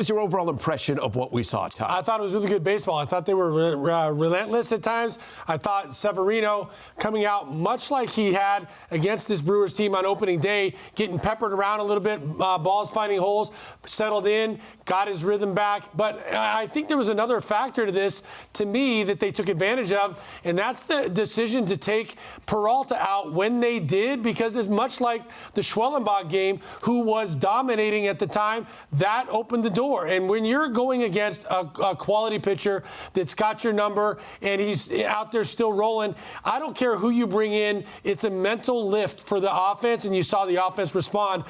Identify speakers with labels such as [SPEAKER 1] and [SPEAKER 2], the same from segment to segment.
[SPEAKER 1] What's your overall impression of what we saw, Todd?
[SPEAKER 2] I thought it was really good baseball. I thought they were relentless at times. I thought Severino coming out much like he had against this Brewers team on opening day, getting peppered around a little bit, balls finding holes, settled in, got his rhythm back. But I think there was another factor to this, to me, that they took advantage of, and that's the decision to take Peralta out when they did, because it's much like the Schwellenbach game, who was dominating at the time, that opened the door. And when you're going against a quality pitcher that's got your number and he's out there still rolling, I don't care who you bring in. It's a mental lift for the offense, and you saw the offense respond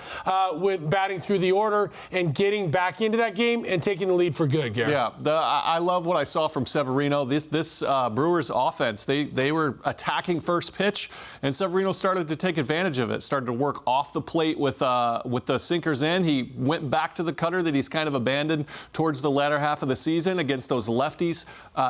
[SPEAKER 2] with batting through the order and getting back into that game and taking the lead for good, Gary.
[SPEAKER 3] Yeah, I love what I saw from Severino. This Brewers offense, they were attacking first pitch, and Severino started to take advantage of it, started to work off the plate with the sinkers in. He went back to the cutter that he's kind of abandoned towards the latter half of the season against those lefties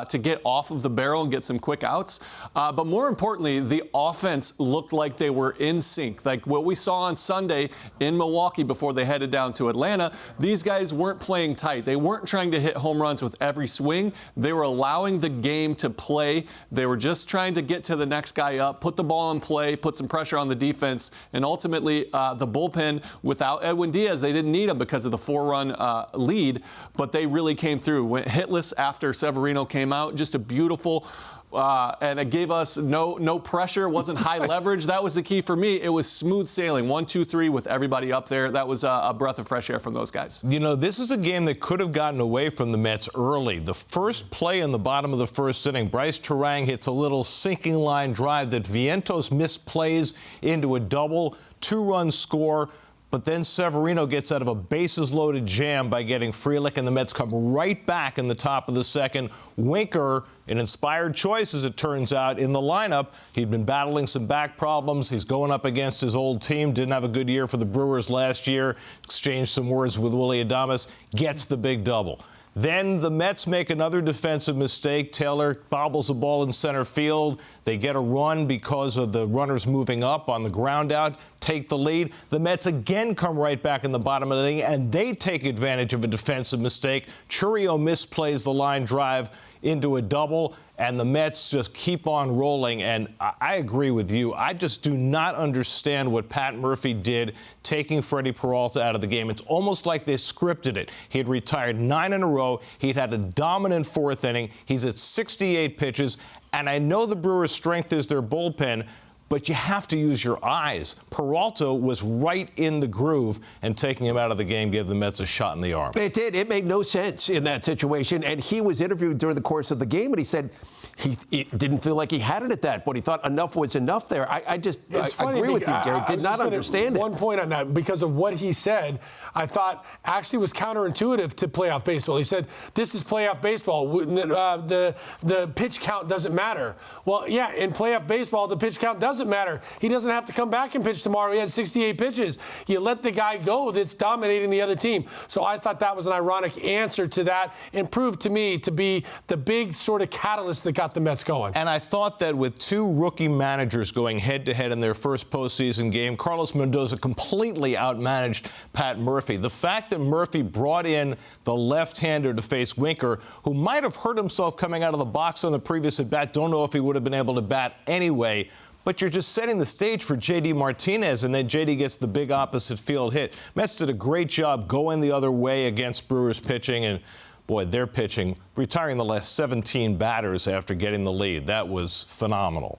[SPEAKER 3] to get off of the barrel and get some quick outs. But more importantly, the offense looked like they were in sync. Like what we saw on Sunday in Milwaukee before they headed down to Atlanta, these guys weren't playing tight. They weren't trying to hit home runs with every swing. They were allowing the game to play. They were just trying to get to the next guy up, put the ball in play, put some pressure on the defense, and ultimately the bullpen, without Edwin Diaz, they didn't need him because of the 4-run lead, but they really came through. Went hitless after Severino came out. Just a beautiful, and it gave us no pressure. It wasn't high leverage. That was the key for me. It was smooth sailing, 1, 2, 3 with everybody up there. That was a breath of fresh air from those guys.
[SPEAKER 4] You know, this is a game that could have gotten away from the Mets early. The first play in the bottom of the first inning, Bryce Terang hits a little sinking line drive that Vientos misplays into a double, 2-run score. But then Severino gets out of a bases-loaded jam by getting Frelick, and the Mets come right back in the top of the second. Winker, an inspired choice, as it turns out, in the lineup. He'd been battling some back problems. He's going up against his old team. Didn't have a good year for the Brewers last year. Exchanged some words with Willy Adames. Gets the big double. Then the Mets make another defensive mistake. Taylor bobbles the ball in center field. They get a run because of the runners moving up on the ground out, take the lead. The Mets again come right back in the bottom of the inning, and they take advantage of a defensive mistake. Churio misplays the line drive into a double, and the Mets just keep on rolling. And I agree with you. I just do not understand what Pat Murphy did taking Freddie Peralta out of the game. It's almost like they scripted it. He had retired 9 in a row. He'd had a dominant fourth inning. He's at 68 pitches. And I know the Brewers' strength is their bullpen, but you have to use your eyes. Peralta was right in the groove, and taking him out of the game gave the Mets a shot in the arm.
[SPEAKER 1] It did. It made no sense in that situation. And he was interviewed during the course of the game, and he said he didn't feel like he had it at that point. He thought enough was enough there. I agree with you, Gary. Did not understand it.
[SPEAKER 2] One point on that, because of what he said, I thought actually was counterintuitive to playoff baseball. He said, this is playoff baseball. The pitch count doesn't matter. Well, yeah, in playoff baseball, the pitch count doesn't matter. He doesn't have to come back and pitch tomorrow. He had 68 pitches. You let the guy go that's dominating the other team. So I thought that was an ironic answer to that, and proved to me to be the big sort of catalyst that got the Mets going.
[SPEAKER 4] And I thought that with two rookie managers going head-to-head in their first postseason game, Carlos Mendoza completely outmanaged Pat Murphy. The fact that Murphy brought in the left-hander to face Winker, who might have hurt himself coming out of the box on the previous at-bat, don't know if he would have been able to bat anyway, but you're just setting the stage for J.D. Martinez, and then J.D. gets the big opposite field hit. Mets did a great job going the other way against Brewers pitching, and boy, their pitching, retiring the last 17 batters after getting the lead. That was phenomenal.